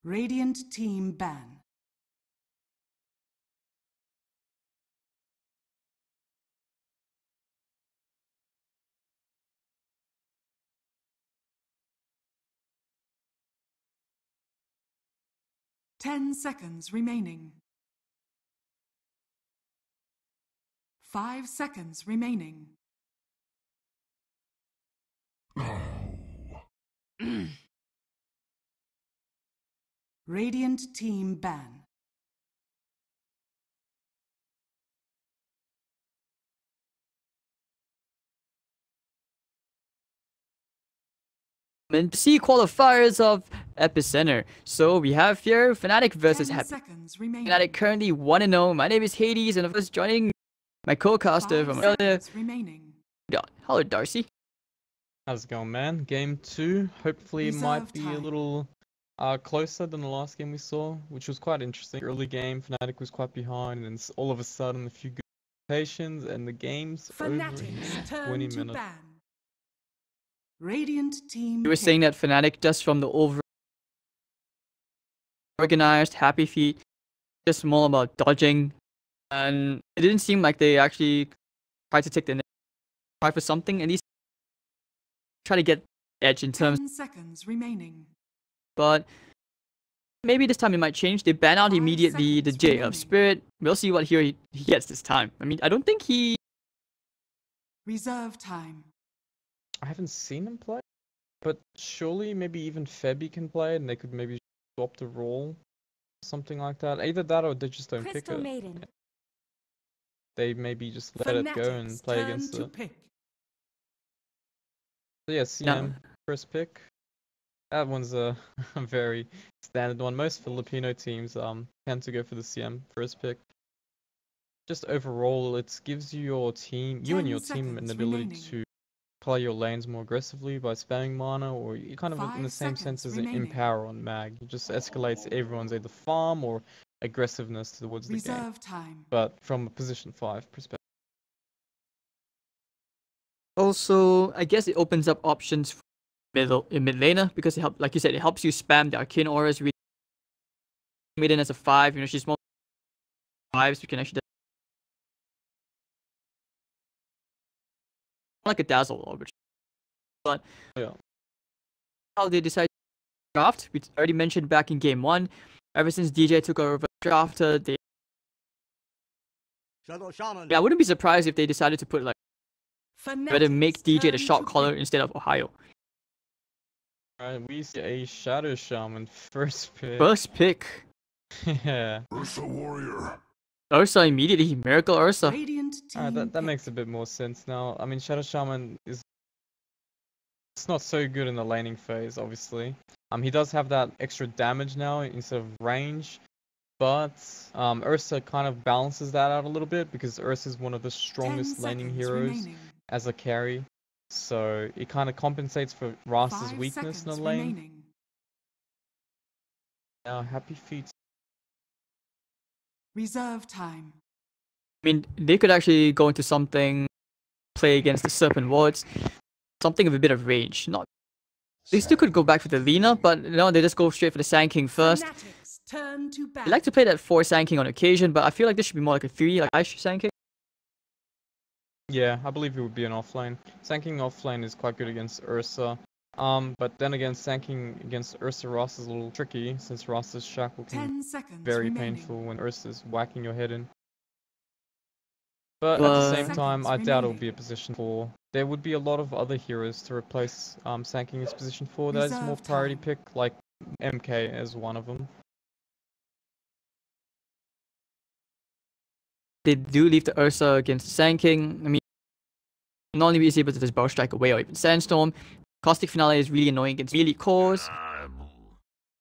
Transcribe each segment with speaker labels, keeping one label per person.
Speaker 1: Radiant team ban. Ten seconds remaining. 5 seconds remaining. Radiant team ban.
Speaker 2: And see qualifiers of Epicenter. So we have here Fnatic versus
Speaker 1: 10
Speaker 2: Happy.
Speaker 1: seconds remaining.
Speaker 2: Fnatic currently 1-0. My name is Hades, and of course joining my co-caster
Speaker 1: 5
Speaker 2: from earlier.
Speaker 1: seconds remaining.
Speaker 2: Yeah, hello Darcy.
Speaker 3: How's it going, man? Game 2. Hopefully it might
Speaker 1: Reserve
Speaker 3: be a
Speaker 1: time.
Speaker 3: little closer than the last game we saw, which was quite interesting. Early game, Fnatic was quite behind, and all of a sudden a few good rotations, and the game's over in
Speaker 1: Fanatics
Speaker 3: 20
Speaker 1: turn to
Speaker 3: minutes.
Speaker 1: ban. Radiant team.
Speaker 2: You were saying that Fnatic just from the organized HappyFeet, just more about dodging, and it didn't seem like they actually tried to take the try for something, at least try to get edge in terms.
Speaker 1: 10 seconds remaining.
Speaker 2: But maybe this time it might change. They ban out
Speaker 1: 5
Speaker 2: immediately the
Speaker 1: seconds
Speaker 2: J
Speaker 1: remaining.
Speaker 2: of Spirit. We'll see what he gets this time. I mean, I don't think he.
Speaker 1: Reserve time.
Speaker 3: I haven't seen him play, but surely maybe even Febby can play it, and they could maybe swap the role, something like that. Either that or they just don't pick
Speaker 4: Crystal
Speaker 3: it.
Speaker 4: Maiden.
Speaker 3: They maybe just let it go and
Speaker 1: Fanatics
Speaker 3: play
Speaker 1: turn
Speaker 3: against
Speaker 1: to
Speaker 3: it.
Speaker 1: pick.
Speaker 3: So yeah, CM, first pick. That one's a very standard one. Most Filipino teams tend to go for the CM first pick. Just overall, it gives you your team, you and
Speaker 1: 10
Speaker 3: your team, an
Speaker 1: seconds
Speaker 3: ability
Speaker 1: remaining.
Speaker 3: to play your lanes more aggressively by spamming mana, or you kind of in
Speaker 1: 5
Speaker 3: the same sense
Speaker 1: seconds
Speaker 3: as an
Speaker 1: remaining.
Speaker 3: Empower on Mag. It just escalates everyone's either farm or aggressiveness towards the game,
Speaker 1: Reserve time.
Speaker 3: but from a position 5 perspective.
Speaker 2: Also, I guess it opens up options for mid laner because it help, like you said, it helps you spam the arcane auras. Maiden as a 5, you know, she's more 5s. You can actually like a dazzle orb, but
Speaker 3: Yeah.
Speaker 2: how they decide to draft, we already mentioned back in game 1. Ever since DJ took over drafter, they. Yeah, I wouldn't be surprised if they decided to put like better make
Speaker 1: Fanatics
Speaker 2: DJ the
Speaker 1: turn
Speaker 2: shot
Speaker 1: to
Speaker 2: caller
Speaker 1: pick.
Speaker 2: instead of Ohio.
Speaker 3: Alright, we see a Shadow Shaman first pick.
Speaker 2: First pick,
Speaker 3: Yeah.
Speaker 5: Ursa Warrior.
Speaker 2: Ursa immediately, Miracle Ursa.
Speaker 1: Radiant team.
Speaker 3: Alright, that
Speaker 1: pick.
Speaker 3: makes a bit more sense now. I mean, Shadow Shaman is it's not so good in the laning phase, obviously. He does have that extra damage now instead of range, but Ursa kind of balances that out a little bit because Ursa is one of the
Speaker 1: 10
Speaker 3: strongest laning
Speaker 1: seconds
Speaker 3: heroes
Speaker 1: remaining.
Speaker 3: as a carry, so it kind of compensates for Rast's
Speaker 1: 5
Speaker 3: weakness in the
Speaker 1: seconds
Speaker 3: lane.
Speaker 1: remaining.
Speaker 3: Now, HappyFeet.
Speaker 1: Reserve time.
Speaker 2: I mean, they could actually go into something, play against the Serpent Wards, something with a bit of range. Not, they still could go back for the Lina, but no, they just go straight for the Sand King first.
Speaker 1: Fanatics turn to ban.
Speaker 2: They like to play that 4 Sand King on occasion, but I feel like this should be more like a 3, like Ice Sand King.
Speaker 3: Yeah, I believe it would be an offlane. Sanking offlane is quite good against Ursa. But then again, Sanking against Ursa Ross is a little tricky since Ross's shackle can
Speaker 1: 10 seconds
Speaker 3: be very
Speaker 1: remaining.
Speaker 3: painful when Ursa's whacking your head in. But at the same time, I doubt it will be a position 4. There would be a lot of other heroes to replace Sanking as position 4. That is more
Speaker 1: Reserve
Speaker 3: priority
Speaker 1: time.
Speaker 3: pick, like MK as one of them.
Speaker 2: They do leave the Ursa against the Sand King. I mean, not only is he able to just Bow Strike away or even Sandstorm, Caustic Finale is really annoying against melee cores. I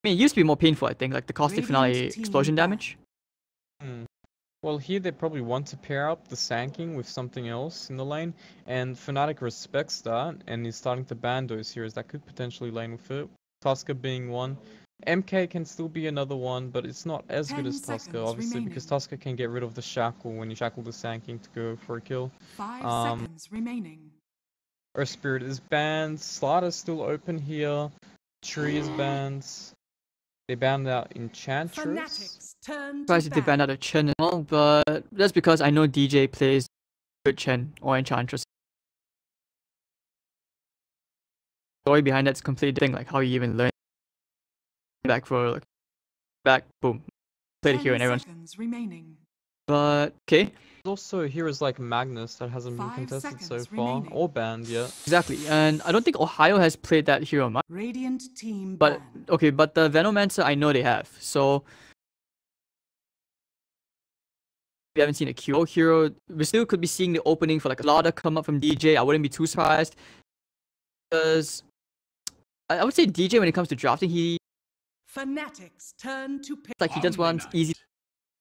Speaker 2: mean, it used to be more painful, I think, like the Caustic Finale
Speaker 1: Radiant team
Speaker 2: explosion
Speaker 1: ban.
Speaker 2: damage.
Speaker 3: Well, here they probably want to pair up the Sanking with something else in the lane, and Fnatic respects that and is starting to ban those heroes that could potentially lane with it. Tusker being one. MK can still be another one, but it's not as good
Speaker 1: 10
Speaker 3: as Tusker,
Speaker 1: seconds
Speaker 3: obviously, because
Speaker 1: remaining.
Speaker 3: Tusker can get rid of the shackle when you shackle the Sanking to go for a kill.
Speaker 1: 5 seconds remaining.
Speaker 3: Earth Spirit is banned, Slaughter's still open here, Tree is banned. They banned out Enchantress.
Speaker 1: Fnatic's turn to
Speaker 2: Surprised if they banned
Speaker 1: ban.
Speaker 2: out a Chen as well, but that's because I know DJ plays good Chen or Enchantress. The story behind that's completely different, like how you even learn back for like, back, boom, played a
Speaker 1: 10
Speaker 2: hero and everyone.
Speaker 1: seconds remaining.
Speaker 2: But okay,
Speaker 3: There's also heroes like Magnus that hasn't been
Speaker 1: 5
Speaker 3: contested so
Speaker 1: seconds
Speaker 3: far
Speaker 1: remaining.
Speaker 3: or banned yet.
Speaker 2: exactly, and I don't think Ohio has played that hero much.
Speaker 1: Radiant team
Speaker 2: But
Speaker 1: ban.
Speaker 2: okay, but the Venomancer I know they have. So we haven't seen a QO hero. We still could be seeing the opening for like a Lada come up from DJ. I wouldn't be too surprised because I would say DJ when it comes to drafting, he
Speaker 1: Fnatic's turn to pick.
Speaker 2: he just wants easy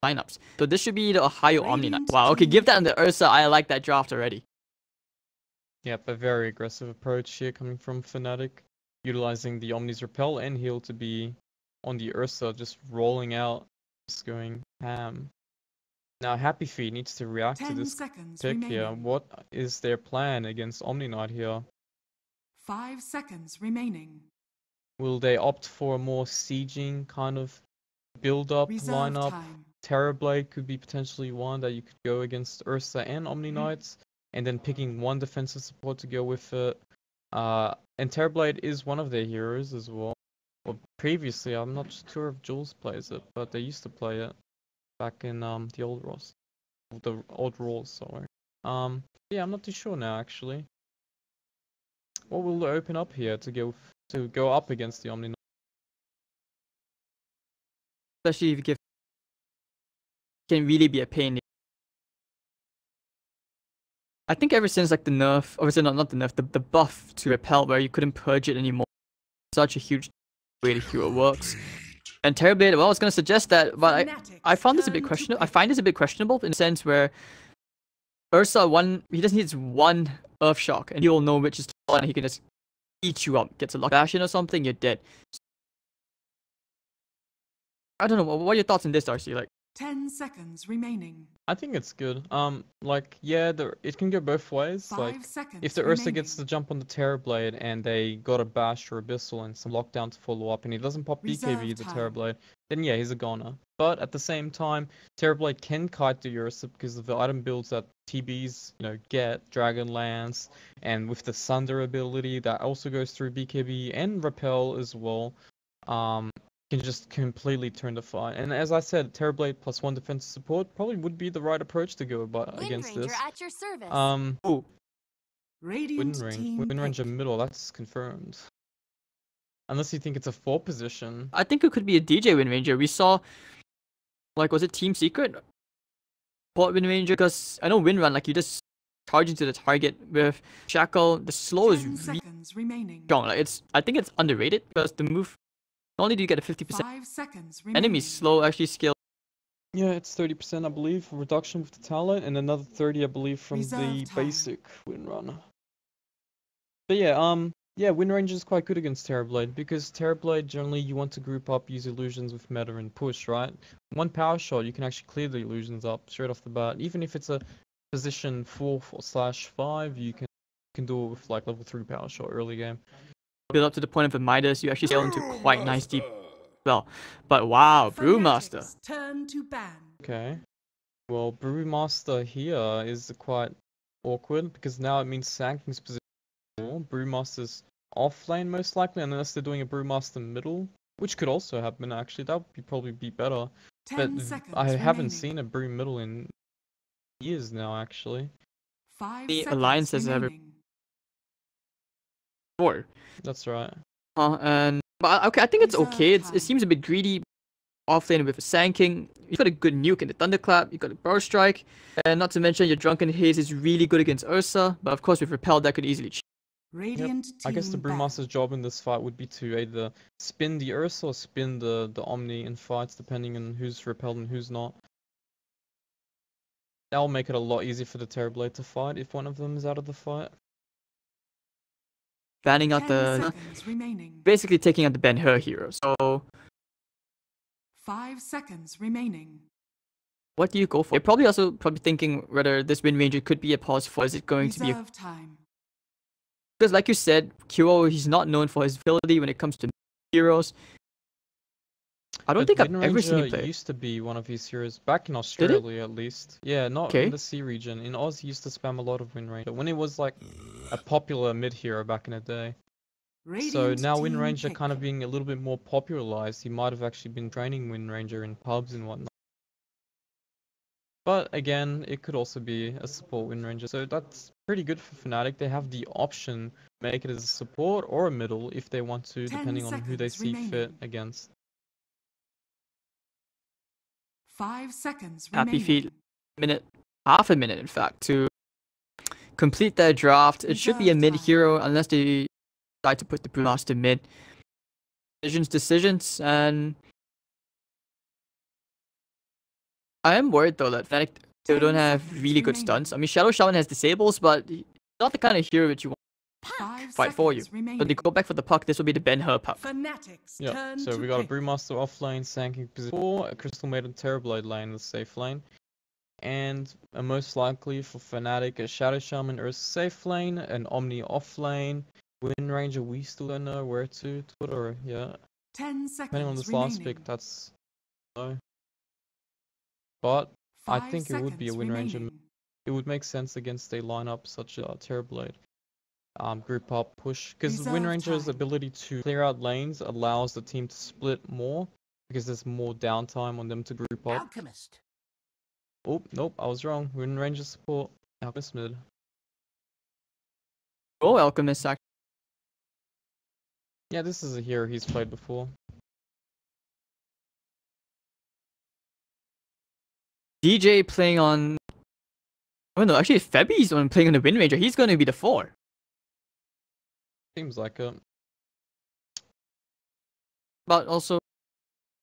Speaker 2: lineups. So this should be the Ohio Omni Knight.
Speaker 1: Radiant
Speaker 2: Wow. Okay,
Speaker 1: team
Speaker 2: give that on the Ursa. I like that draft already.
Speaker 3: Yep, a very aggressive approach here coming from Fnatic, utilizing the Omni's Repel and Heal to be on the Ursa, just rolling out, just going ham. Now HappyFeet needs to react to
Speaker 1: 10
Speaker 3: this
Speaker 1: seconds
Speaker 3: pick here.
Speaker 1: remaining.
Speaker 3: What is their plan against Omni Knight here?
Speaker 1: 5 seconds remaining.
Speaker 3: Will they opt for a more sieging kind of build-up
Speaker 1: Reserve
Speaker 3: lineup?
Speaker 1: time.
Speaker 3: Terrorblade could be potentially one that you could go against Ursa and Omni Knights, and then picking one defensive support to go with it. And Terrorblade is one of their heroes as well. Well, previously, I'm not sure if Jules plays it, but they used to play it back in the old Ross, the old rules. Sorry. Yeah, I'm not too sure now actually. What will they open up here to go up against the Omni Knight?
Speaker 2: Especially if you give can really be a pain. I think ever since like the nerf, obviously not the nerf, the buff to repel where you couldn't purge it anymore. Such a huge way the hero works. And Terrorblade, well, I was gonna suggest that, but I found this a bit questionable. I find this a bit questionable in the sense where Ursa he just needs one Earth Shock and he'll know which is tall and he can just eat you up. Gets a lock bastion or something, you're dead. I don't know. What are your thoughts on this, Darcy? Like
Speaker 1: 10 seconds remaining.
Speaker 3: I think it's good. Like yeah, it can go both ways.
Speaker 1: 5
Speaker 3: Like
Speaker 1: seconds
Speaker 3: if the Ursa
Speaker 1: remaining.
Speaker 3: gets to jump on the Terrorblade and they got a Bash or Abyssal and some lockdown to follow up, and he doesn't pop BKB
Speaker 1: Reserve
Speaker 3: the
Speaker 1: time.
Speaker 3: Terrorblade, then yeah, he's a goner. But at the same time, Terrorblade can kite the Ursa because of the item builds that TBs, get Dragonlance, and with the Sunder ability that also goes through BKB and Repel as well. Can just completely turn the fight. And as I said, Terrorblade plus one defensive support probably would be the right approach to go against this.
Speaker 4: At your service.
Speaker 2: ooh,
Speaker 1: Radiant team
Speaker 3: Wind Ranger
Speaker 1: pick.
Speaker 3: middle, that's confirmed. Unless you think it's a 4 position.
Speaker 2: I think it could be a DJ Wind Ranger. We saw, like, was it Team Secret? Port Wind Ranger, because I know Wind Run, like, you just charge into the target with Shackle. The slow is
Speaker 1: 10
Speaker 2: really
Speaker 1: seconds remaining.
Speaker 2: strong. Like, I think it's underrated because the move, not only do you get a 50%
Speaker 1: 5 seconds remaining.
Speaker 2: enemy slow actually scale.
Speaker 3: Yeah, it's 30%, I believe, reduction with the talent, and another 30, I believe, from
Speaker 1: Reserve
Speaker 3: the
Speaker 1: time.
Speaker 3: basic Wind Run. But yeah, Wind Ranger is quite good against Terrorblade, because Terrorblade, generally, you want to group up, use illusions with meta and push, right? One power shot, you can actually clear the illusions up straight off the bat. Even if it's a position 4/5, you can do it with, like, level 3 power shot early game.
Speaker 2: Build up to the point of a Midas, you actually scale into quite nice deep well. But wow, Brewmaster.
Speaker 1: Fnatic's turn to ban.
Speaker 3: Okay. Well, Brewmaster here is quite awkward, because now it means Sanking's position. Brewmaster's off lane most likely, unless they're doing a Brewmaster middle, which could also happen actually. That would probably be better.
Speaker 1: 10
Speaker 3: But
Speaker 1: seconds
Speaker 3: I haven't
Speaker 1: remaining.
Speaker 3: seen a Brew middle in years now actually.
Speaker 1: 5
Speaker 2: The
Speaker 1: seconds
Speaker 2: alliances have
Speaker 1: remaining.
Speaker 2: Four.
Speaker 3: That's right.
Speaker 2: But okay, I think it's
Speaker 1: Reserve
Speaker 2: okay. It
Speaker 1: time.
Speaker 2: seems a bit greedy. Offlane with a Sanking. You got a good nuke in the Thunderclap. You got a Burst Strike, and not to mention your Drunken Haze is really good against Ursa. But of course, with Repel, that could easily.
Speaker 1: Radiant team
Speaker 3: I guess the
Speaker 1: ban.
Speaker 3: Brewmaster's job in this fight would be to either spin the Ursa or spin the Omni in fights, depending on who's repelled and who's not. That'll make it a lot easier for the Terrorblade to fight if one of them is out of the fight.
Speaker 2: Banning out
Speaker 1: 10
Speaker 2: the,
Speaker 1: seconds remaining.
Speaker 2: basically taking out the Ben-Hur hero. So
Speaker 1: 5 seconds remaining.
Speaker 2: what do you go for? You're probably also thinking whether this Wind Ranger could be a pause for. Is it going to be?
Speaker 1: Reserve time.
Speaker 2: Because like you said, Kuro, he's not known for his ability when it comes to heroes. I don't
Speaker 3: But
Speaker 2: think I've
Speaker 3: Wind
Speaker 2: ever seen him
Speaker 3: Ranger
Speaker 2: play.
Speaker 3: used to be one of his heroes back in Australia, at least. Yeah, not
Speaker 2: Okay.
Speaker 3: in the sea region. In Oz, he used to spam a lot of Wind Ranger when it was like a popular mid hero back in the day. So
Speaker 1: Radiant
Speaker 3: now Wind
Speaker 1: team
Speaker 3: Ranger
Speaker 1: pick.
Speaker 3: kind of being a little bit more popularized, he might have actually been training Wind Ranger in pubs and whatnot. But again, it could also be a support Wind Ranger, so that's pretty good for Fnatic. They have the option make it as a support or a middle if they want to,
Speaker 1: 10
Speaker 3: depending on who they
Speaker 1: seconds
Speaker 3: see fit
Speaker 1: remaining.
Speaker 3: against.
Speaker 1: 5 seconds
Speaker 2: HappyFeet
Speaker 3: Mm.
Speaker 2: half a minute in fact, to complete their draft. It should be a
Speaker 1: Reserve
Speaker 2: mid hero unless they decide to put the Brewmaster mid. Decisions, and I am worried though that Fnatic still
Speaker 1: 10
Speaker 2: don't have
Speaker 1: seconds
Speaker 2: really good
Speaker 1: remaining.
Speaker 2: stunts. I mean, Shadow Shaman has disables, but he's not the kind of hero that you want
Speaker 1: 5
Speaker 2: to fight for you.
Speaker 1: seconds remaining.
Speaker 2: So they go back for the puck. This will be the Ben-Hur puck.
Speaker 1: Fnatic's
Speaker 3: Yeah,
Speaker 1: turn
Speaker 3: so
Speaker 1: to
Speaker 3: we got a
Speaker 1: pick.
Speaker 3: Brewmaster off lane, Sanking position 4, a Crystal Maiden Terrorblade lane, the safe lane. And most likely for Fnatic, a Shadow Shaman Ursa safe lane, an Omni off lane, Wind Ranger, we still don't know where to put her, yeah.
Speaker 1: 10
Speaker 3: Depending on
Speaker 1: seconds
Speaker 3: this last
Speaker 1: remaining.
Speaker 3: pick, that's no. But I
Speaker 1: 5
Speaker 3: think it would be a
Speaker 1: seconds
Speaker 3: Wind Ranger.
Speaker 1: remaining.
Speaker 3: It would make sense against a lineup such as Terrorblade. Group up, push. Because Wind
Speaker 1: Reserve
Speaker 3: Ranger's
Speaker 1: time.
Speaker 3: ability to clear out lanes allows the team to split more, because there's more downtime on them to group up.
Speaker 4: Alchemist.
Speaker 3: Oh, nope, I was wrong. Wind Ranger support. Alchemist mid.
Speaker 2: Oh, Alchemist actually.
Speaker 3: Yeah, this is a hero he's played before.
Speaker 2: DJ playing on. Oh no, actually Febby's the one playing on the Wind Ranger. He's going to be the 4.
Speaker 3: Seems like it.
Speaker 2: But also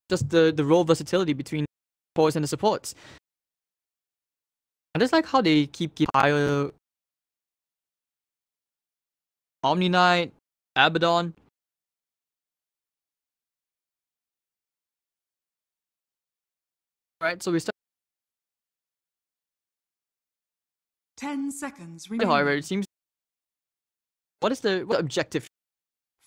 Speaker 2: just the role versatility between forwards and the supports. I just like how they keep getting higher. Omni Knight, Abaddon. Right, so we start.
Speaker 1: 10 seconds
Speaker 2: However,
Speaker 1: remaining.
Speaker 2: it seems. What objective?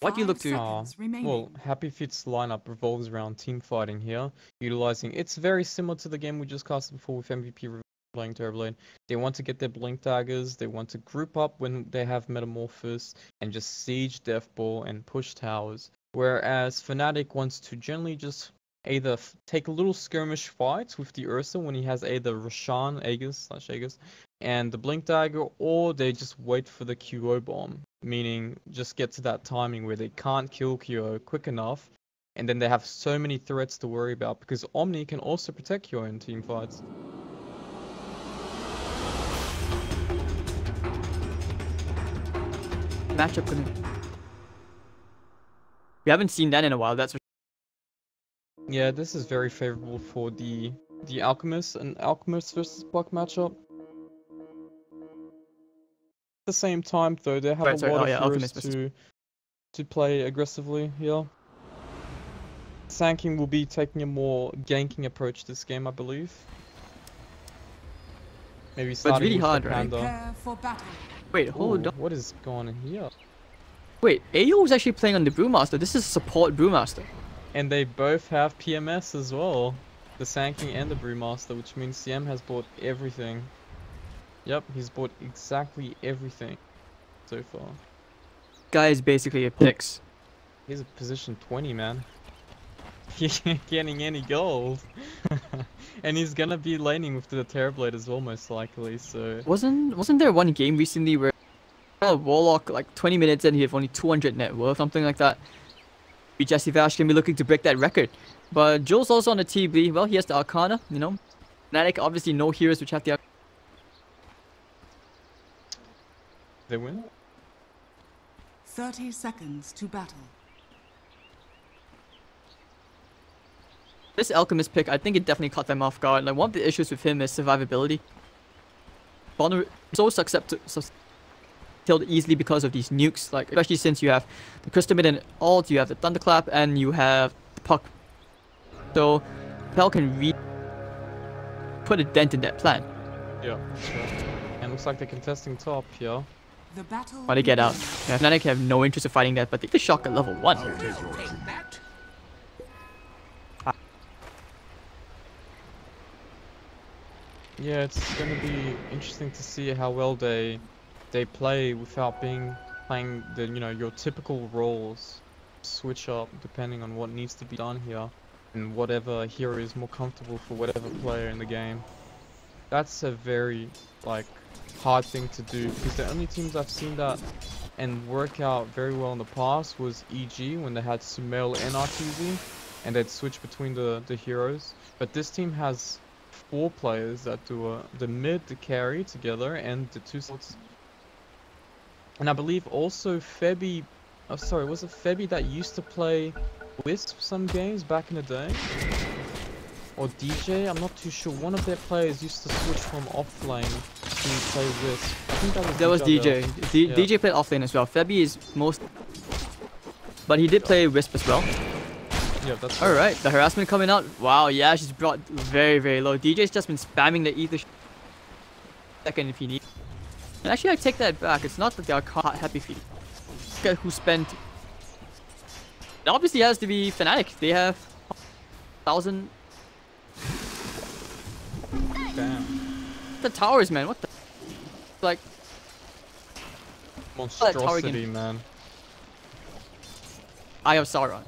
Speaker 2: What do you look
Speaker 1: 5
Speaker 2: to?
Speaker 1: seconds remaining.
Speaker 3: Well, HappyFeet's lineup revolves around team fighting here, utilizing. It's very similar to the game we just casted before with MVP playing Terrorblade. They want to get their blink daggers. They want to group up when they have Metamorphosis and just siege Deathball and push towers. Whereas Fnatic wants to generally just either take little skirmish fights with the Ursa when he has either Roshan, Aegis, and the blink dagger, or they just wait for the QO bomb, meaning just get to that timing where they can't kill QO quick enough, and then they have so many threats to worry about, because Omni can also protect QO in team fights.
Speaker 2: Matchup couldn't. We haven't seen that in a while. That's for
Speaker 3: Yeah, this is very favorable for the Alchemist and Alchemist versus Buck matchup. At the same time, though, they have
Speaker 2: Right,
Speaker 3: a
Speaker 2: sorry,
Speaker 3: lot
Speaker 2: oh
Speaker 3: of
Speaker 2: yeah,
Speaker 3: heroes
Speaker 2: Alchemist versus-
Speaker 3: to play aggressively here. Sanking will be taking a more ganking approach this game, I believe. Maybe starting
Speaker 2: really
Speaker 3: with the
Speaker 2: hard, right?
Speaker 3: Panda.
Speaker 1: Prepare for battle.
Speaker 2: Wait, hold
Speaker 3: Ooh,
Speaker 2: on.
Speaker 3: what is going on here?
Speaker 2: Wait, Ayo was actually playing on the Brewmaster. This is support Brewmaster.
Speaker 3: And they both have PMS as well. The Sanking and the Brewmaster, which means CM has bought everything. Yep, he's bought exactly everything so far.
Speaker 2: Guy is basically a 6.
Speaker 3: He's a position 20, man. He ain't getting any goals. And he's gonna be laning with the Terrorblade as well, most likely, so...
Speaker 2: Wasn't there one game recently where Warlock, like 20 minutes in, he had only 200 net worth, something like that? Jesse Vash can be looking to break that record. But Joel's also on the TB. Well, he has the Arcana, you know. Fnatic, obviously no heroes which have the Arcana.
Speaker 3: They win?
Speaker 1: 30 seconds to battle.
Speaker 2: This Alchemist pick, I think it definitely caught them off guard. Like, one of the issues with him is survivability. So killed easily because of these nukes, like especially since you have the Crystal Mid and ult, you have the Thunderclap, and you have the puck. So Pel can put a dent in that plan.
Speaker 3: Yeah, that's right. And looks like they're contesting top here.
Speaker 1: The battle.
Speaker 2: Why they get out? Yeah, Fnatic have no interest in fighting that, but they get the shock at level 1.
Speaker 4: Take that.
Speaker 3: Yeah, it's gonna be interesting to see how well they play without playing the your typical roles. Switch up depending on what needs to be done here, and whatever hero is more comfortable for whatever player in the game. That's a very like hard thing to do, because the only teams I've seen that and work out very well in the past was EG when they had Sumail and RTZ, and they'd switch between the heroes. But this team has 4 players that do the mid, the carry together, and the 2 supports. And I believe also Febby, oh sorry, was it Febby that used to play Wisp some games back in the day? Or DJ, I'm not too sure. One of their players used to switch from offlane to play Wisp. I think that was
Speaker 2: DJ.
Speaker 3: Yeah.
Speaker 2: DJ played offlane as well. Febby is most, but he did play Wisp as well.
Speaker 3: Yeah, that's
Speaker 2: all right. The harassment coming out. Wow, yeah, she's brought very, very low. DJ's just been spamming the ether second if he needs. And actually, I take that back. It's not that they are HappyFeet. Guy who spent. It obviously has to be Fnatic. They have 1,000.
Speaker 3: Damn.
Speaker 2: The towers, man. What the? Like.
Speaker 3: Monstrosity, man.
Speaker 2: Eye of Sauron.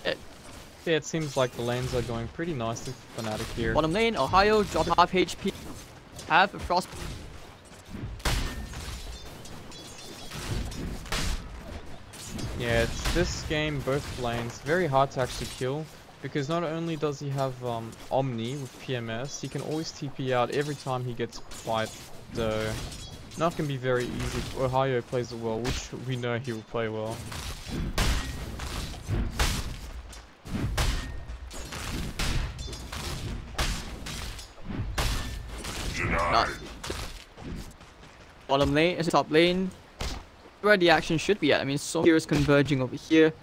Speaker 3: Yeah, it seems like the lanes are going pretty nicely for Fnatic here.
Speaker 2: Bottom lane, Ohio, drop half HP. Have a frost.
Speaker 3: Yeah, it's this game, both lanes, very hard to actually kill, because not only does he have Omni with PMS, he can always TP out every time he gets fight, so not gonna be very easy. Ohio plays it well, which we know he will play well.
Speaker 2: Not. Bottom lane, top lane, where the action should be at. I mean, so heroes converging over here.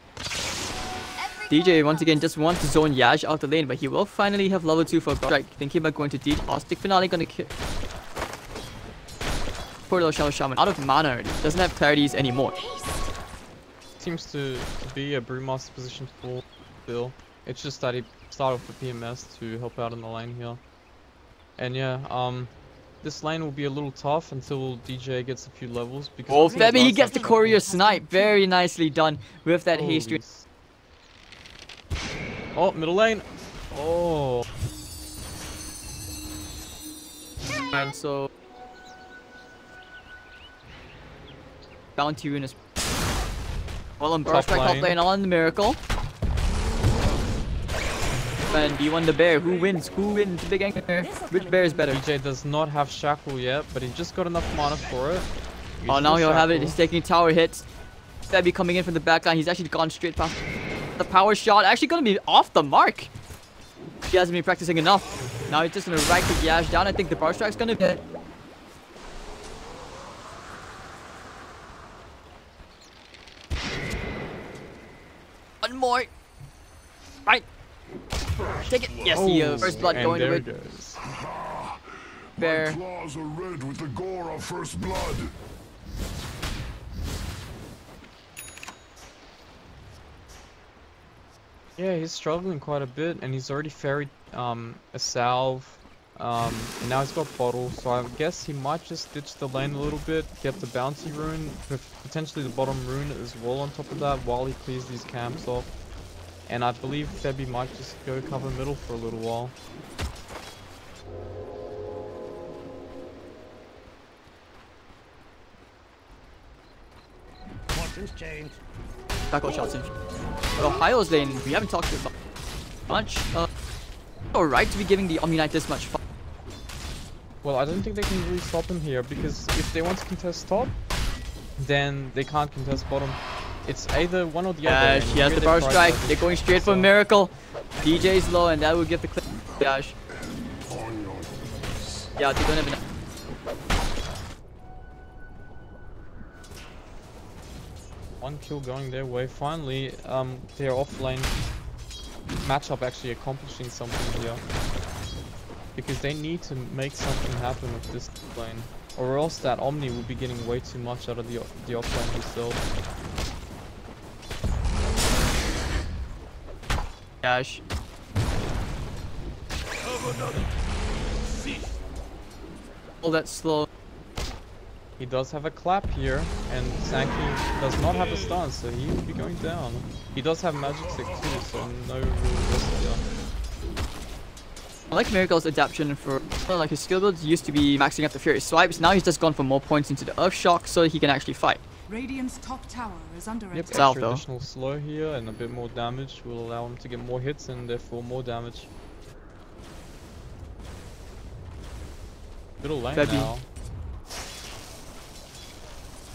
Speaker 2: DJ once again just wants to zone Yash out the lane, but he will finally have level 2 for strike. Thinking about going to D. Caustic finale gonna kill. Poor little Shadow Shaman out of mana already. Doesn't have clarities anymore.
Speaker 3: Seems to be a Brewmaster position for Bill. It's just that he started with the PMS to help out in the lane here. And yeah, this lane will be a little tough until DJ gets a few levels. Because
Speaker 2: oh, Febby, he gets the courier snipe. Very nicely done with that haste.
Speaker 3: Oh, middle lane. Oh.
Speaker 2: And so bounty rune is well on burst top lane on the miracle. And D1 the bear. Who wins? Who wins? Big anchor. Which bear is better?
Speaker 3: DJ does not have shackle yet, but he just got enough mana for it.
Speaker 2: Oh, now he'll have it. He's taking tower hits. Febby coming in from the back line. He's actually gone straight past the power shot. Actually gonna be off the mark. He hasn't been practicing enough. Now he's just gonna right click Yash down. I think the bar strike's gonna be. One more. Right. Take it. Yes, the first blood
Speaker 3: and
Speaker 2: going
Speaker 3: there
Speaker 2: away.
Speaker 3: it goes.
Speaker 2: Bear.
Speaker 4: My claws are red with the gore of first blood.
Speaker 3: Yeah, he's struggling quite a bit, and he's already ferried a salve, and now he's got bottle, so I guess he might just ditch the lane a little bit, get the bounty rune, with potentially the bottom rune as well on top of that while he clears these camps off. And I believe Febby might just go cover middle for a little while.
Speaker 5: Fortune's changed.
Speaker 2: Back out shots in. But Ohio's lane, we haven't talked about much. Alright to be giving the Omni Knight this much fun.
Speaker 3: Well, I don't think they can really stop him here, because if they want to contest top, then they can't contest bottom. It's either one or the other.
Speaker 2: She has the bar strike. They're going straight for Miracle. DJ's low, and that will give the clip. Dash. Yeah, they don't have enough.
Speaker 3: One kill going their way. Finally, their offlane matchup actually accomplishing something here. Because they need to make something happen with this lane. Or else that Omni will be getting way too much out of the offlane himself.
Speaker 2: Dash. All that slow.
Speaker 3: He does have a clap here, and Sankey does not have a stun, so he will be going down. He does have magic stick too, so no real risk here.
Speaker 2: I like Miracle's adaptation for like his skill builds used to be maxing out the Fury swipes. Now he's just gone for more points into the Earth Shock so he can actually fight.
Speaker 1: Radiant's top tower is under
Speaker 3: Yep,
Speaker 1: attack.
Speaker 2: South,
Speaker 3: extra
Speaker 2: though.
Speaker 3: additional slow here and a bit more damage will allow him to get more hits and therefore more damage. Middle lane
Speaker 2: Febby.
Speaker 3: now.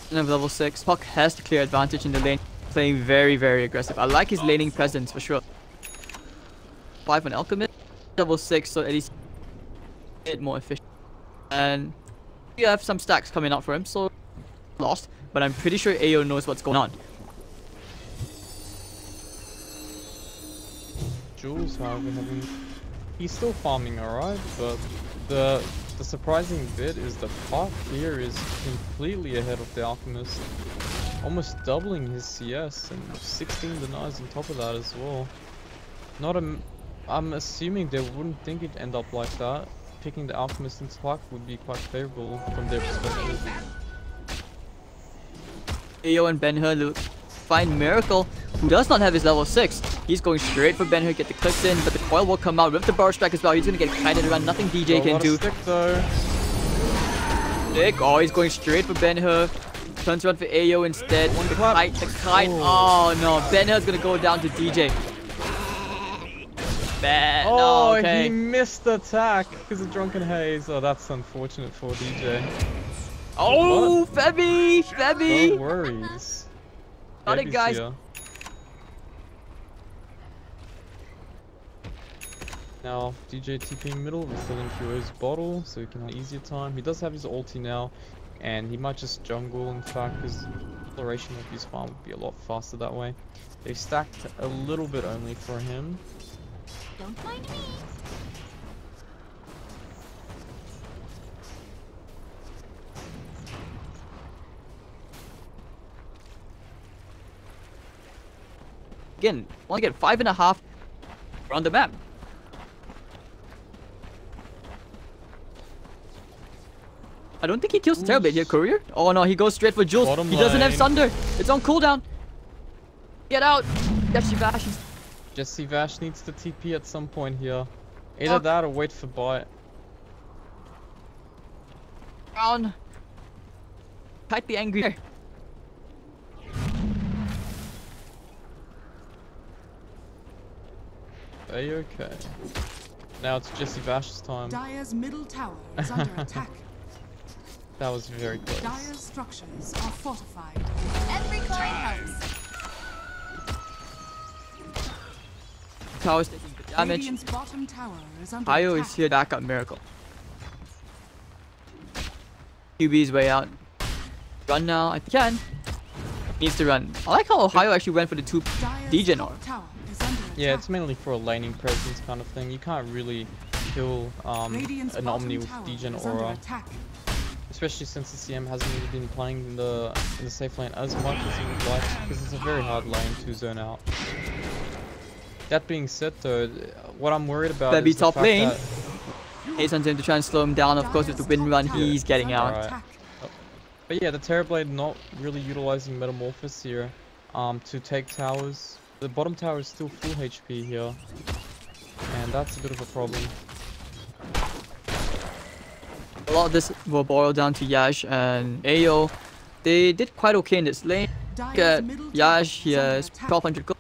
Speaker 2: And of level 6, Puck has the clear advantage in the lane, playing very, very aggressive. I like his laning presence for sure. 5 on Alchemist, level 6, so at least a bit more efficient. And we have some stacks coming out for him, so lost. But I'm pretty sure AO knows what's going on.
Speaker 3: Jules, however, he's still farming alright, but the surprising bit is the Puck here is completely ahead of the Alchemist. Almost doubling his CS and 16 denies on top of that as well. I'm assuming they wouldn't think it'd end up like that. Picking the Alchemist into Puck would be quite favorable from their perspective.
Speaker 2: AO and Ben-Hur find Miracle, who does not have his level 6. He's going straight for Ben-Hur, get the clicks in, but the coil will come out with the burst strike as well. He's gonna get kited around, nothing DJ can do.
Speaker 3: Stick though.
Speaker 2: Stick, oh, he's going straight for Ben-Hur. Turns around for AO instead. The kite. Oh no, Ben-Hur's gonna go down to DJ.
Speaker 3: Oh,
Speaker 2: no, okay.
Speaker 3: He missed the attack because of Drunken Haze. Oh, that's unfortunate for DJ.
Speaker 2: Oh, Febby! Febby!
Speaker 3: No worries.
Speaker 2: Got it,
Speaker 3: Febby's
Speaker 2: guys.
Speaker 3: here. Now, DJ TPing middle, refilling QO's bottle so he can have an easier time. He does have his ulti now, and he might just jungle, in fact, because exploration of his farm would be a lot faster that way. They stacked a little bit only for him.
Speaker 5: Don't mind me.
Speaker 2: Again, only get 5.5 around the map. I don't think he kills the Terrorblade here, Courier. Oh no, he goes straight for Jules.
Speaker 3: Bottom
Speaker 2: He doesn't have
Speaker 3: lane.
Speaker 2: Sunder. It's on cooldown. Get out. Yes, she bashes.
Speaker 3: Jesse Vash needs to TP at some point here. Either
Speaker 2: Fuck.
Speaker 3: that or wait for bite.
Speaker 2: Down. Might be angry there.
Speaker 3: Are you okay? Now it's Jesse Vash's time.
Speaker 1: Dire's middle tower is under attack.
Speaker 3: That was very close.
Speaker 1: Dire's structures are fortified.
Speaker 5: Every kind helps.
Speaker 2: Tower's taking the damage.
Speaker 1: Radiant's bottom tower is under
Speaker 2: Hayo
Speaker 1: attack.
Speaker 2: is here to back up Miracle. QB's way out. Run now. I can. Needs to run. I like how Ohio actually went for the 2
Speaker 1: Dire's
Speaker 2: Degen
Speaker 1: top
Speaker 2: aura.
Speaker 1: tower is under attack.
Speaker 3: Yeah, it's mainly for a laning presence kind of thing. You can't really kill
Speaker 1: Radiant's
Speaker 3: an
Speaker 1: bottom
Speaker 3: Omni with
Speaker 1: tower
Speaker 3: Degen
Speaker 1: is under
Speaker 3: aura.
Speaker 1: attack.
Speaker 3: Especially since the CM hasn't really been playing in the safe lane as much as he would like, because it's a very hard lane to zone out. That being said though, what I'm worried about
Speaker 2: That'd be
Speaker 3: is the
Speaker 2: top
Speaker 3: fact
Speaker 2: lane.
Speaker 3: that
Speaker 2: Haze on him to try and slow him down. Of course, with the wind run, he's getting out.
Speaker 3: Alright. But yeah, the Terrorblade not really utilizing Metamorphosis here to take towers. The bottom tower is still full HP here, and that's a bit of a problem.
Speaker 2: A lot of this will boil down to Yash and AO. They did quite okay in this lane. Look
Speaker 1: Dire's
Speaker 2: at
Speaker 1: middle tower
Speaker 2: Yash, he
Speaker 1: is under
Speaker 2: has
Speaker 1: attack.
Speaker 2: 1200 gold.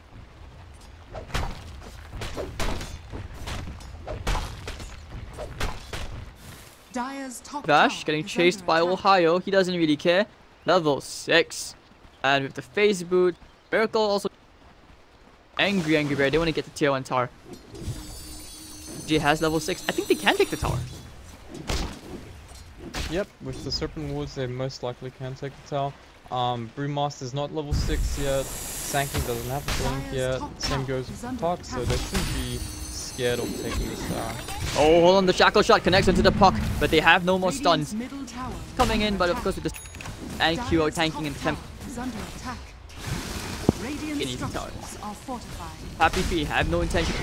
Speaker 1: Dire's top
Speaker 2: Vash
Speaker 1: tower
Speaker 2: getting
Speaker 1: is
Speaker 2: chased
Speaker 1: under
Speaker 2: by
Speaker 1: attack.
Speaker 2: Ohio. He doesn't really care. Level 6. And with the phase boot, Miracle also angry bear. They want to get the tier 1 tower. G has level 6. I think they can take the tower.
Speaker 3: Yep, with the Serpent Woods, they most likely can take the tower. Brewmaster's not level 6 yet. Sankey doesn't have a blink yet. Same goes with Puck, so they shouldn't be scared of taking this tower.
Speaker 2: Oh, hold on. The shackle shot connects into the puck, but they have no more
Speaker 1: Radiant's
Speaker 2: stuns
Speaker 1: middle tower is
Speaker 2: coming
Speaker 1: under
Speaker 2: in. But of
Speaker 1: attack.
Speaker 2: course, with the and QO
Speaker 1: Dire's
Speaker 2: tanking in
Speaker 1: top
Speaker 2: the temp.
Speaker 1: tower is under attack. Radiant
Speaker 2: Easy tower.
Speaker 1: structures are fortified.
Speaker 2: HappyFeet have no intention.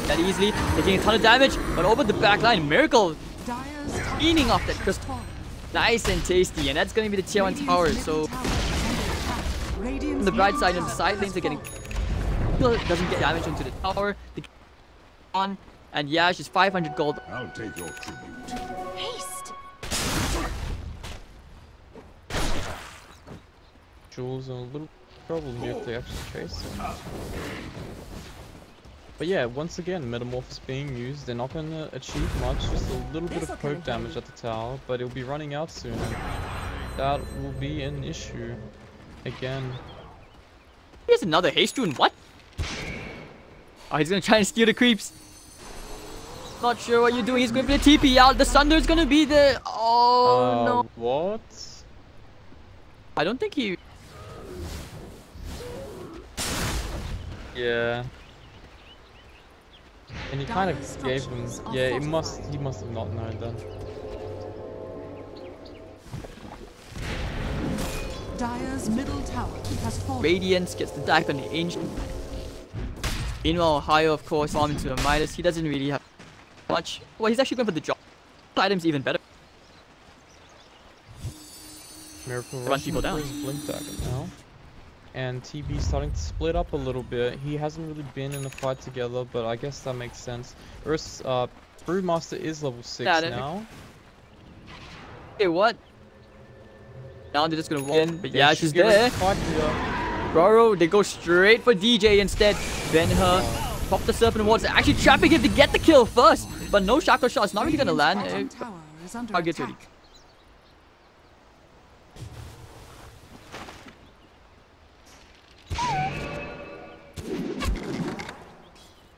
Speaker 2: that easily, taking a ton of damage, but over the back line, Miracle
Speaker 1: Dire's top
Speaker 2: eating off that
Speaker 1: has
Speaker 2: crystal.
Speaker 1: fallen.
Speaker 2: Nice and tasty, and that's going to be the tier 1 tower.
Speaker 1: Radiant's
Speaker 2: So
Speaker 1: middle tower is under attack.
Speaker 2: on
Speaker 1: Radiant's
Speaker 2: the bright
Speaker 1: middle
Speaker 2: side and the
Speaker 1: tower
Speaker 2: side
Speaker 1: has
Speaker 2: lanes are getting
Speaker 1: fallen.
Speaker 2: doesn't get damage into the tower. On and yeah, she's 500 gold.
Speaker 4: I'll take your tribute.
Speaker 5: Haste.
Speaker 3: Jules in a little trouble here if they actually chase him. But yeah, once again, Metamorphosis being used. They're not going to achieve much, just a little bit of poke damage at the tower, but it'll be running out soon. And that will be an issue again.
Speaker 2: Here's another haste rune. What? Oh, he's gonna try and steal the creeps. Not sure what you're doing. He's going for the TP out. The Sunder's gonna be there. Oh no.
Speaker 3: What?
Speaker 2: I don't think he.
Speaker 3: Yeah. And he kind of gave him. Yeah, he must have not known then.
Speaker 1: Dire's middle tower has fallen.
Speaker 2: Radiance gets the dive on the Ancient. Meanwhile, Ohio, of course, farming to the Midas. He doesn't really have much. Well, he's actually going for the drop. Item's even better.
Speaker 3: Miracle
Speaker 2: Run
Speaker 3: rushing
Speaker 2: people
Speaker 3: for
Speaker 2: down.
Speaker 3: his blink dagger now. And TB starting to split up a little bit. He hasn't really been in a fight together, but I guess that makes sense. Brewmaster is level 6
Speaker 2: Yeah,
Speaker 3: now.
Speaker 2: Hey, what? Now they're just gonna roll in, but
Speaker 3: They
Speaker 2: yeah,
Speaker 3: should
Speaker 2: she's
Speaker 3: get ready
Speaker 2: there.
Speaker 3: to fight here.
Speaker 2: Roro, they go straight for DJ instead. Ben-Hur, pop the Serpent Wards, actually trapping him to get the kill first. But no Shackle shot, it's not really gonna land.
Speaker 1: Radiant's bottom tower is under
Speaker 2: Target's ready.
Speaker 1: attack.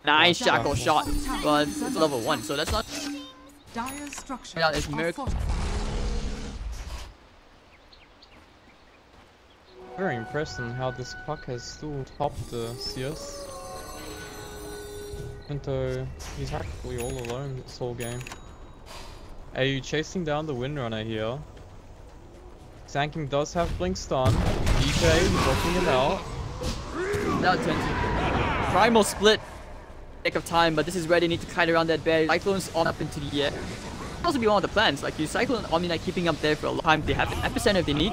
Speaker 2: Nice Shackle
Speaker 1: Dire's
Speaker 2: shot,
Speaker 1: top tower
Speaker 2: but
Speaker 1: is
Speaker 2: it's
Speaker 1: under
Speaker 2: level
Speaker 1: attack.
Speaker 2: 1, so that's not.
Speaker 1: Dire's structures
Speaker 2: Yeah, it's
Speaker 1: are
Speaker 2: Miracle.
Speaker 1: fortified.
Speaker 3: Very impressed on how this puck has still topped the CS. Even though he's practically all alone this whole game. Are you chasing down the Windrunner here? Sanking does have Blink Stun. DJ blocking him out.
Speaker 2: Without 20. Primal split. Take of time, but this is where they need to kite around that bear. Cyclones on up into the air. Could also be one of the plans. Like you Cyclone Omni Knight keeping up there for a long time. They have an epicenter if they need.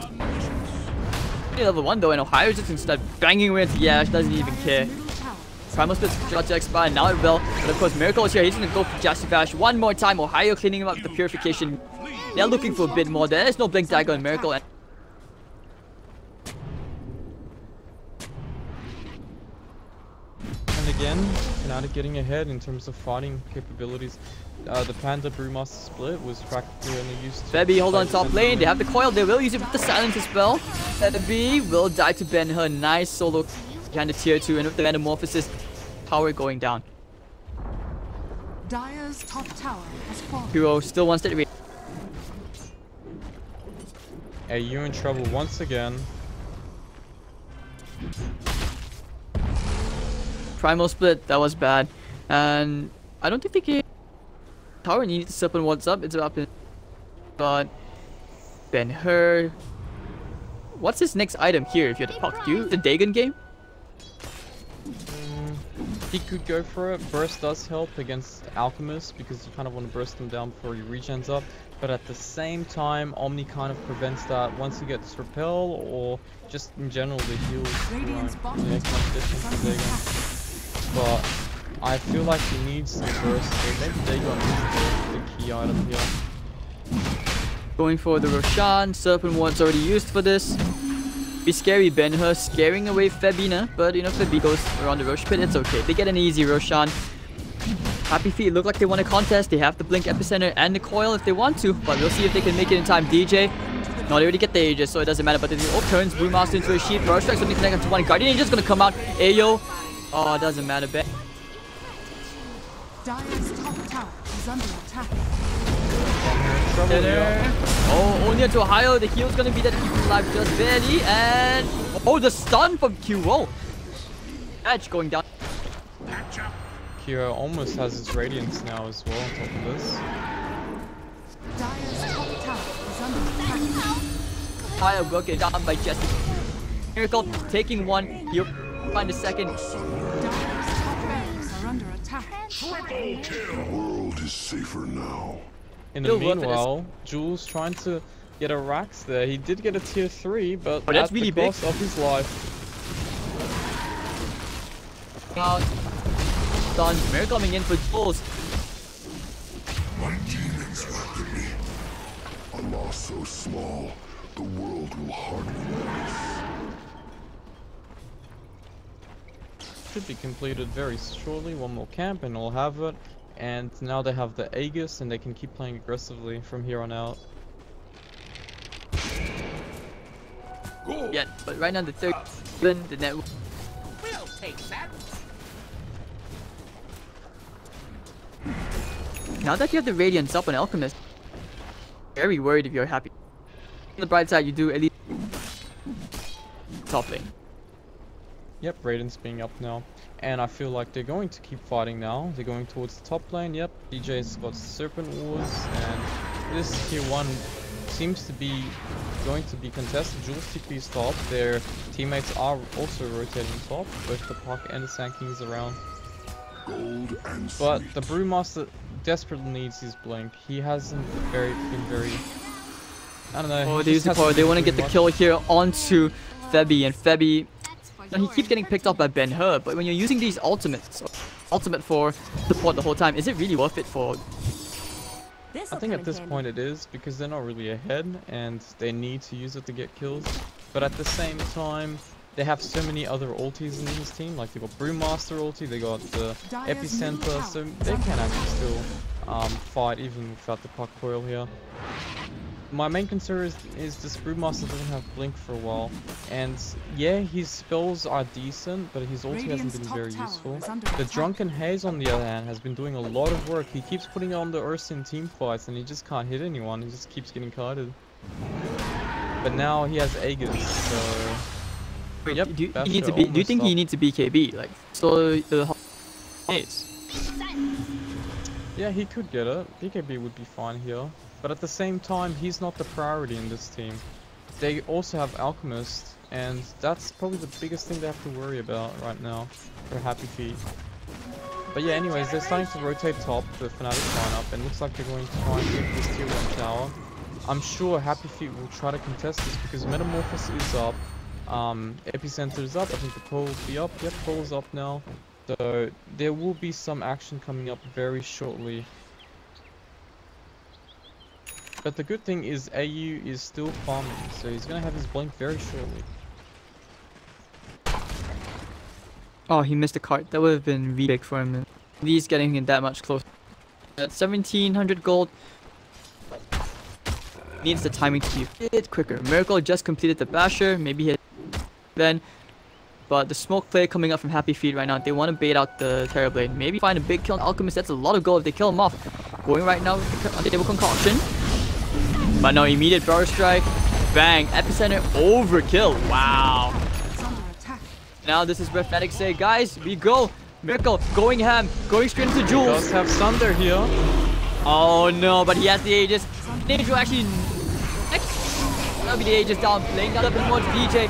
Speaker 2: Level 1 though, and Ohio just instead banging away into Yash, doesn't even care.
Speaker 1: Middle tower
Speaker 2: Primal split shot to expire, now it will. But of course, Miracle is here. He's gonna go for Justifash one more time. Ohio cleaning him up with the purification. They're looking for a bit more. There's no Blink Dagger on Miracle. And
Speaker 3: again, Fnatic getting ahead in terms of fighting capabilities. The Panda Brewmaster split was practically only used to...
Speaker 2: Febby hold on
Speaker 3: fight
Speaker 2: top lane. They
Speaker 3: defensively.
Speaker 2: have the coil. They will use it with the silence as well. Febby will die to Ben-Hur. Nice solo behind the tier 2. And with the Metamorphosis, power going down.
Speaker 1: Dire's top tower has fallen.
Speaker 2: Hero still wants that.
Speaker 3: Hey, you're in trouble once again.
Speaker 2: Primal split, that was bad. And I don't think they can tower, and you need to Serpent Wards up. It's about but Ben-Hur. What's his next item here if you're the puck? Do you the Dagon game?
Speaker 3: He could go for it. Burst does help against Alchemist because you kind of want to burst him down before he regens up. But at the same time, Omni kind of prevents that once he gets Repel or just in general the heals
Speaker 1: Radiant's
Speaker 3: won't
Speaker 1: bottom
Speaker 3: make
Speaker 1: tower
Speaker 3: much
Speaker 1: is
Speaker 3: difference to
Speaker 1: under
Speaker 3: Dagon.
Speaker 1: attack.
Speaker 3: But I feel like he needs some burst. So maybe Dagon is the key item here.
Speaker 2: Going for the Roshan. Serpent Ward's already used for this. Be scary Ben-Hur scaring away Febina, but you know Febby goes around the Rosh pit. It's okay. They get an easy Roshan. HappyFeet look like they want a contest. They have the Blink Epicenter and the Coil if they want to, but we'll see if they can make it in time. DJ, no, they already get the Aegis, so it doesn't matter. But then it all turns Brewmaster into a sheep. First strike's only connected to one. Guardian Angel's gonna come out. Ayo. Oh, it doesn't matter.
Speaker 1: Dire's top tower is under attack.
Speaker 3: Trouble here.
Speaker 2: Oh, only into Ohio. The heal's gonna be there to keep him alive just barely. And oh, the stun from QO. Edge going down.
Speaker 3: Kira almost has his Radiance now as well on top of this.
Speaker 1: Dire's top tower is under attack.
Speaker 2: Ohio broken down by Jesse. Miracle taking one. He'll find a second.
Speaker 1: Dire's top barracks are under attack. attack.
Speaker 4: The world is safer now.
Speaker 3: In the
Speaker 2: Still worth it.
Speaker 3: meanwhile, Jules trying to get a Rax there. He did get a tier 3, but
Speaker 2: Oh, that's
Speaker 3: at
Speaker 2: really
Speaker 3: the cost of his life.
Speaker 2: Now, done. Mare coming in for Jules.
Speaker 4: My demons welcome me. A loss so small, the world will hardly notice.
Speaker 3: Should be completed very shortly. One more camp and we'll have it. And now they have the Aegis and they can keep playing aggressively from here on out.
Speaker 2: Yeah, but right now the third, then the net.
Speaker 6: We'll take that.
Speaker 2: Now that you have the Radiance up on Alchemist, very worried if you're happy. On the bright side, you do at least top lane.
Speaker 3: Yep, Raiden's being up now. And I feel like they're going to keep fighting now. They're going towards the top lane. Yep, DJ's got Serpent Wars. And this tier 1 seems to be going to be contested. Jules TP's top. Their teammates are also rotating top. Both the Puck and the Sankings around.
Speaker 4: Gold and
Speaker 3: But
Speaker 4: sweet.
Speaker 3: the Brewmaster desperately needs his blink. He hasn't been very... I don't know.
Speaker 2: Oh,
Speaker 3: he
Speaker 2: they use
Speaker 3: just
Speaker 2: the power.
Speaker 3: hasn't
Speaker 2: They
Speaker 3: been
Speaker 2: want to get
Speaker 3: doing
Speaker 2: the kill
Speaker 3: much.
Speaker 2: here onto Febby, and Febby,
Speaker 5: That's for
Speaker 2: he keeps getting picked up by Ben-Hur. But when you're using these ultimates, ultimate for support the whole time, is it really worth it for?
Speaker 3: I think at this point it is, because they're not really ahead and they need to use it to get kills. But at the same time, they have so many other ultis in this team. Like they got Brewmaster ulti, they got the EPICENTER, so they can actually still fight even without the Puck coil here. My main concern is this Brewmaster doesn't have blink for a while, and yeah, his spells are decent, but his ulti hasn't been very useful. The Drunken Haze, on the other hand, has been doing a lot of work. He keeps putting it on the Ursa in team fights, and he just can't hit anyone. He just keeps getting kited. But now he has Aegis, so
Speaker 2: Wait,
Speaker 3: yep,
Speaker 2: do you
Speaker 3: Basher
Speaker 2: need to be? Do you
Speaker 3: almost
Speaker 2: think he
Speaker 3: up.
Speaker 2: needs to BKB? Like, so the is.
Speaker 3: Yeah, he could get it. BKB would be fine here. But at the same time, he's not the priority in this team. They also have Alchemist, and that's probably the biggest thing they have to worry about right now for HappyFeet. But yeah, anyways, they're starting to rotate top, the Fnatic lineup, and looks like they're going to try and get this tier 1 tower. I'm sure HappyFeet will try to contest this because Metamorphosis is up, Epicenter is up, I think the Coil will be up. Yep, Coil is up now. So there will be some action coming up very shortly. But the good thing is AU is still farming, so he's gonna have his blink very shortly.
Speaker 2: Oh, he missed a card. That would have been really big for him. He's getting in that much closer. At 1700 gold. Needs the timing to be a bit quicker. Miracle just completed the Basher. Maybe hit then. But the smoke play coming up from HappyFeet right now. They want to bait out the Terrorblade. Maybe find a big kill on Alchemist. That's a lot of gold if they kill him off. Going right now on the table concoction. But no, immediate Power Strike. Bang. Epicenter overkill. Wow.
Speaker 1: It's under attack.
Speaker 2: Now this is where Fnatic say, guys, we go. Miracle going ham. Going straight into
Speaker 3: He
Speaker 2: Jules.
Speaker 3: does have Sunder here.
Speaker 2: Oh no, but he has the Aegis. Ninja will actually... That'll be the Aegis down. Laying down up towards DJ.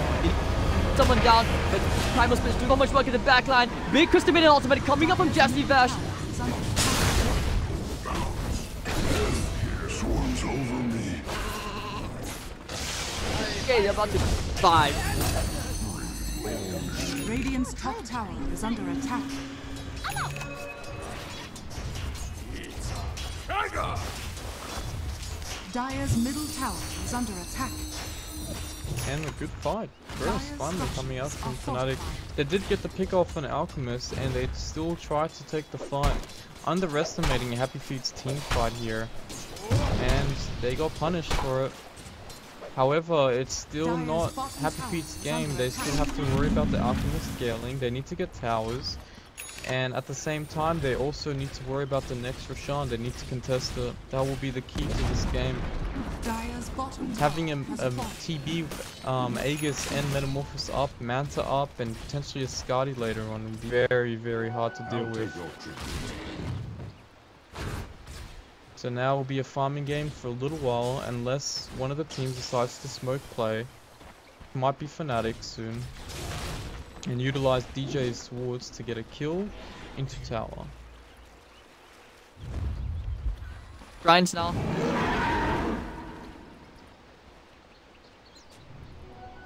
Speaker 2: Someone down, but Primal Split's doing so much work in the backline. Big Crystal Minion ultimate coming up from Jesse Vash.
Speaker 1: It's under attack.
Speaker 4: Swarms over me.
Speaker 2: Okay, they're about to 5.
Speaker 1: Radiant's top tower is under attack. Dire's middle tower is under attack.
Speaker 3: And a good fight. First, finally coming out from Fnatic. They did get the pick off on Alchemist, and they still tried to take the fight. Underestimating HappyFeet's team fight here. And they got punished for it. However, it's still not HappyFeet's game. They still have to worry about the Alchemist scaling. They need to get towers. And at the same time, they also need to worry about the next Roshan. They need to contest it. That will be the key to this game.
Speaker 1: Dire's bottom
Speaker 3: Having
Speaker 1: tower
Speaker 3: a
Speaker 1: has fallen.
Speaker 3: TB, Aegis and Metamorphosis up, Manta up, and potentially a Skadi later on would be very, very hard to deal with. So now will be a farming game for a little while, unless one of the teams decides to smoke play. It might be Fnatic soon. And utilize DJ's swords to get a kill into tower.
Speaker 2: Shrines now.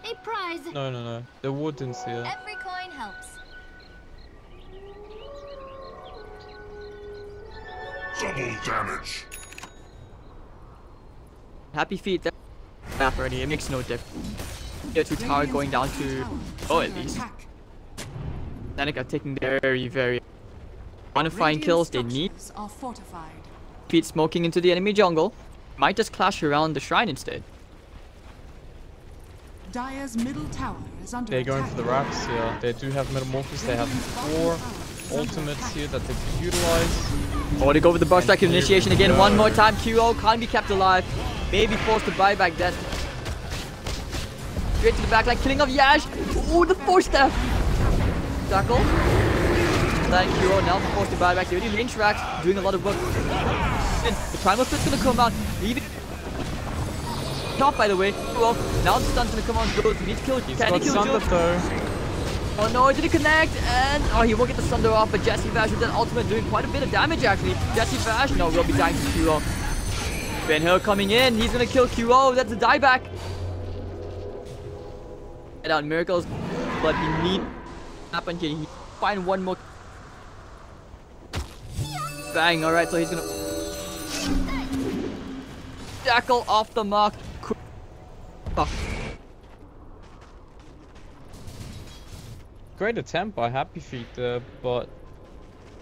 Speaker 5: A prize.
Speaker 3: No. The wood didn't see it.
Speaker 5: Every coin helps.
Speaker 4: Double damage.
Speaker 2: HappyFeet, that map already. It makes no difference. Tier 2 tower going down to at least. Fnatic are taking very quantifying kills they need.
Speaker 1: Are fortified.
Speaker 2: Feet smoking into the enemy jungle. Might just clash around the shrine instead.
Speaker 1: Dire's middle tower is under
Speaker 3: They're
Speaker 1: attack.
Speaker 3: going for the racks here. They do have Metamorphosis. They have 4 ultimates here that they can utilize.
Speaker 2: Oh, they go with the burst strike initiation again. One more time. QO can't be kept alive. Maybe forced to buy back death. Straight to the back line, killing off Yash. Oh, the 4-step. Tackle. Thank QO now forced to buy back. They already range racks, doing a lot of work. And the primal split's gonna come out. Leaving. Top, by the way. QO. Now the stun's gonna come on. Go to need to kill.
Speaker 3: He's
Speaker 2: Can he
Speaker 3: got
Speaker 2: kill
Speaker 3: Sunder
Speaker 2: Joe?
Speaker 3: though.
Speaker 2: Oh no, it didn't connect, and he won't get the Sunder off, but Jesse Vash with that ultimate doing quite a bit of damage actually. Jesse Vash, no, will be dying to QO. Ben Hill coming in, he's gonna kill QO, that's a dieback. Get out miracles, but he need happen here. He find one more. Bang, alright, so he's gonna tackle off the mark. Oh.
Speaker 3: Great attempt by HappyFeet there, but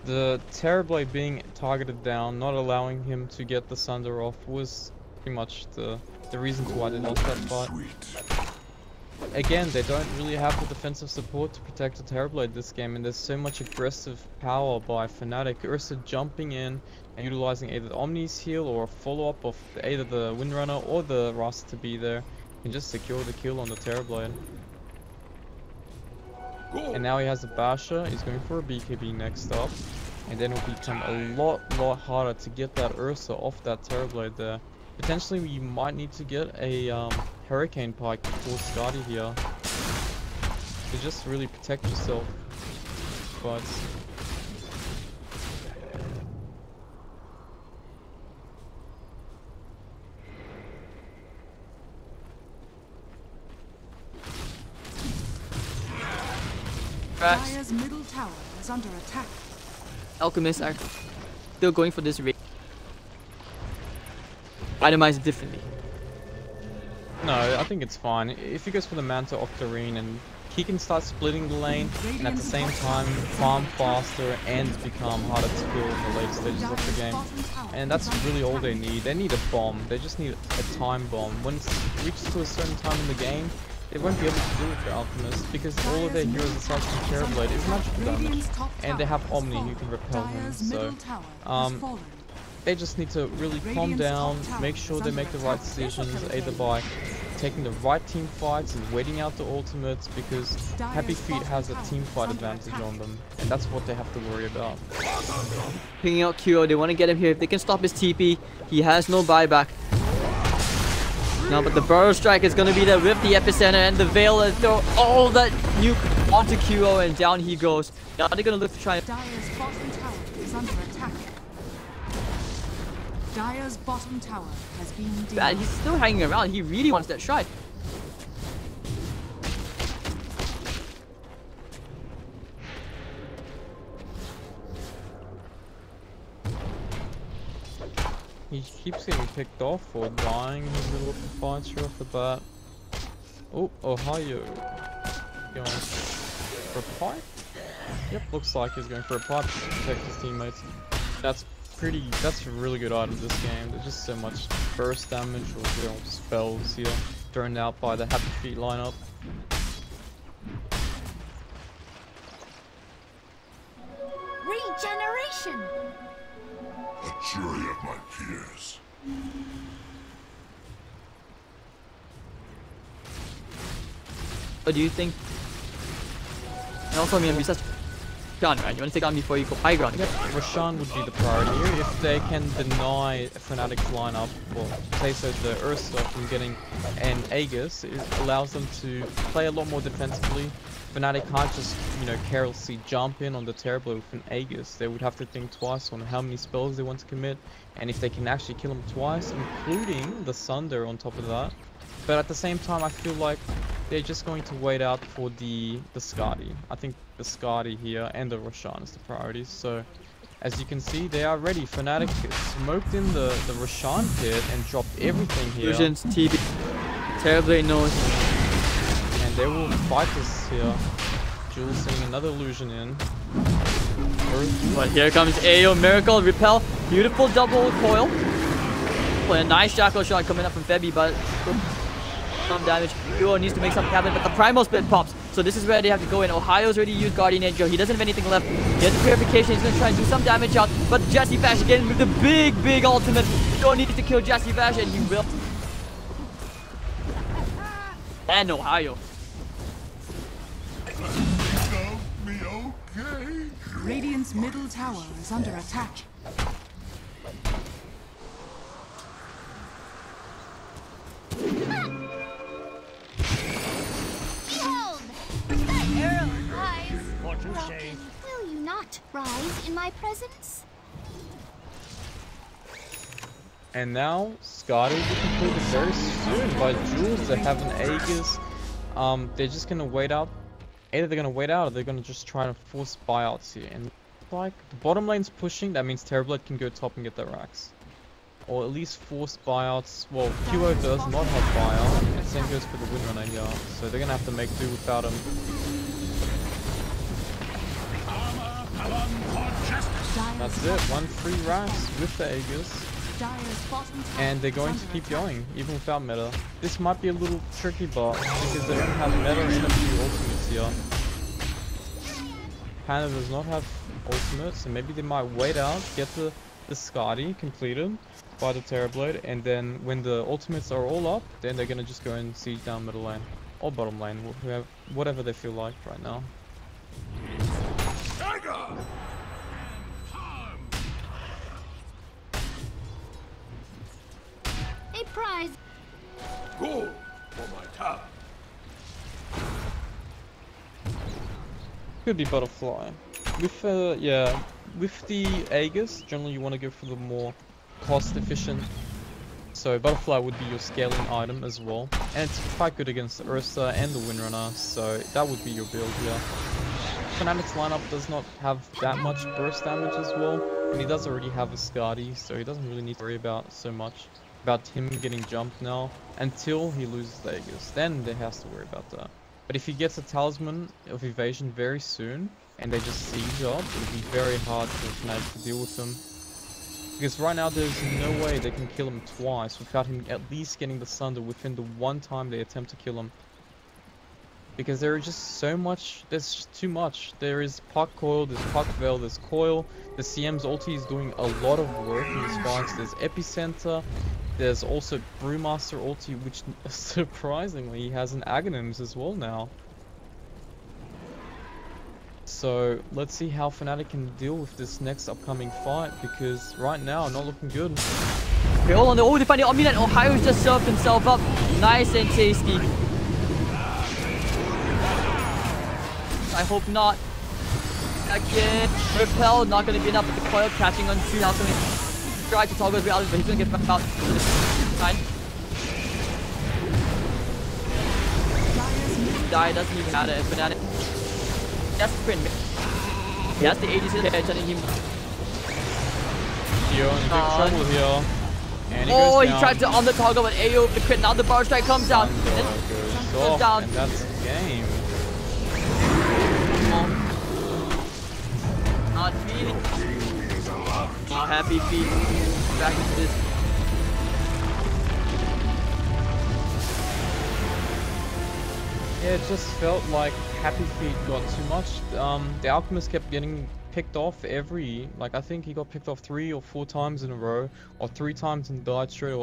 Speaker 3: the Terrorblade being targeted down, not allowing him to get the Sunder off, was pretty much the reason to why they lost that fight. Again, they don't really have the defensive support to protect the Terrorblade this game, and there's so much aggressive power by Fnatic. Ursa jumping in and utilizing either the Omni's heal or a follow-up of either the Windrunner or the Rust to be there and just secure the kill on the Terrorblade. And now he has a Basher, he's going for a BKB next up. And then it will become a lot harder to get that Ursa off that Terrorblade there. Potentially we might need to get a Hurricane Pike before Skadi here. To just really protect yourself. But
Speaker 1: Dire's middle tower is under attack.
Speaker 2: Alchemists are still going for this raid. Itemize differently.
Speaker 3: no, I think it's fine. If he goes for the Manta Octarine and he can start splitting the lane and at the same time farm faster and become harder to kill in the later stages of the game. And that's really all they need. They need a bomb. They just need a time bomb. When it reaches to a certain time in the game, they won't be able to do it for Alchemist because all of their heroes aside from Terrorblade is magical damage. And they have Omni who can repel him, so they just need to really calm down, make sure they make the right decisions, either by taking the right team fights and waiting out the ultimates, because HappyFeet has a team fight advantage on them, and that's what they have to worry about.
Speaker 2: Picking out QO, they want to get him here. If they can stop his TP, he has no buyback. No, but the Burrow Strike is going to be there with the Epicenter and the Veil and throw all that nuke onto QO, and down he goes. Now they're going to look to try and...
Speaker 1: Dire's bottom tower is under attack. Dire's bottom tower has been
Speaker 2: Bad, he's still hanging around. He really wants that shot.
Speaker 3: He keeps getting picked off or dying in the middle of the fight straight off the bat. Oh, Ohio. Going for a pipe? Yep, looks like he's going for a pipe to protect his teammates. That's a really good item this game. There's just so much burst damage or spells here thrown out by the HappyFeet lineup.
Speaker 5: Regeneration.
Speaker 4: A jury of my peers.
Speaker 2: What do you think? And also, I mean, besides Roshan, right? You want to take on before you go high ground.
Speaker 3: Yep, Roshan would be the priority here. If they can deny Fnatic's lineup, well, say so the Ursa from getting an Aegis, it allows them to play a lot more defensively, Fnatic can't just, you know, carelessly jump in on the Terrorblade with an Aegis. They would have to think twice on how many spells they want to commit, and if they can actually kill him twice, including the Sunder on top of that. But at the same time, I feel like they're just going to wait out for the Skadi. I think the Skadi here and the Roshan is the priorities. So, as you can see, they are ready. Fnatic smoked in the Roshan pit and dropped everything here.
Speaker 2: Illusions, TB. Terrorblade knows.
Speaker 3: And they will fight this here. Jules sending another illusion in.
Speaker 2: But here comes AO Miracle, repel, beautiful double coil. Well, a nice Jackal shot coming up from Febby, but some damage. Duo needs to make something happen, but the Primal Split pops. So this is where they have to go in. Ohio's already used Guardian Angel. He doesn't have anything left. He has the Purification. He's going to try and do some damage out. But Jesse Bash again with the big ultimate. Duo needs to kill Jesse Bash, and he will. And Ohio.
Speaker 4: Me okay?
Speaker 1: Radiant's middle tower is under attack.
Speaker 5: Behold! That arrow flies. Rocky, will you not rise in my presence?
Speaker 3: And now, Skadi will be completed very soon by Jules. They have an Aegis. They're just gonna wait out. Either they're gonna wait out or they're gonna just try to force buyouts here. And like the bottom lane's pushing, that means Terrorblade can go top and get their racks. Or at least force buyouts. Well, QO does not have buyout. And same goes for the Windrunner here. So they're gonna have to make do without him. That's it, 1 free racks with the Aegis. And they're going to keep going, even without meta. This might be a little tricky, but because they don't have meta in a few ultimates here. Panda does not have ultimates, so maybe they might wait out, get the Skadi completed by the Terrorblade, and then when the ultimates are all up, then they're gonna just go and siege down middle lane. Or bottom lane, whatever they feel like right now.
Speaker 5: A prize.
Speaker 4: Go for my top.
Speaker 3: Could be Butterfly. With yeah, with the Aegis, generally you want to go for the more cost efficient. So Butterfly would be your scaling item as well, and it's quite good against Ursa and the Windrunner, so that would be your build here. Fnatic's lineup does not have that much burst damage as well, and he does already have a Skadi, so he doesn't really need to worry about so much about him getting jumped now until he loses the Aegis. Then they has to worry about that. But if he gets a Talisman of Evasion very soon, and they just siege up, it'll be very hard for Fnatic to deal with him. Because right now there's no way they can kill him twice without him at least getting the Sunder within the one time they attempt to kill him. Because there is just so much, there's just too much. There is Puck Coil, there's Puck Veil, there's Coil, the CM's ulti is doing a lot of work in these fights, there's Epicenter, there's also Brewmaster ulti, which surprisingly has an Aghanims as well now. So let's see how Fnatic can deal with this next upcoming fight, because right now not looking good.
Speaker 2: Okay, hold on, oh, they find the Omni-Net. Ohio's just served himself up. Nice and tasty. I hope not. Again, Repel, not going to be enough with the coil catching on two. Now going to try to toggle his way out, but he's going to get back out. Fine. Die doesn't even matter. Fnatic. That's the sprint. He has the ADC catch and him.
Speaker 3: Theo in big trouble here. And he
Speaker 2: oh,
Speaker 3: goes
Speaker 2: he
Speaker 3: down.
Speaker 2: tried to on the toggle, but AO the crit. Now the bar strike comes out.
Speaker 3: Goes off,
Speaker 2: down.
Speaker 3: and that's the game.
Speaker 2: Not feeling. Oh, HappyFeet. Back into this.
Speaker 3: Yeah, it just felt like HappyFeet got too much. The Alchemist kept getting picked off every, like I think he got picked off 3 or 4 times in a row, or 3 times and died straight away.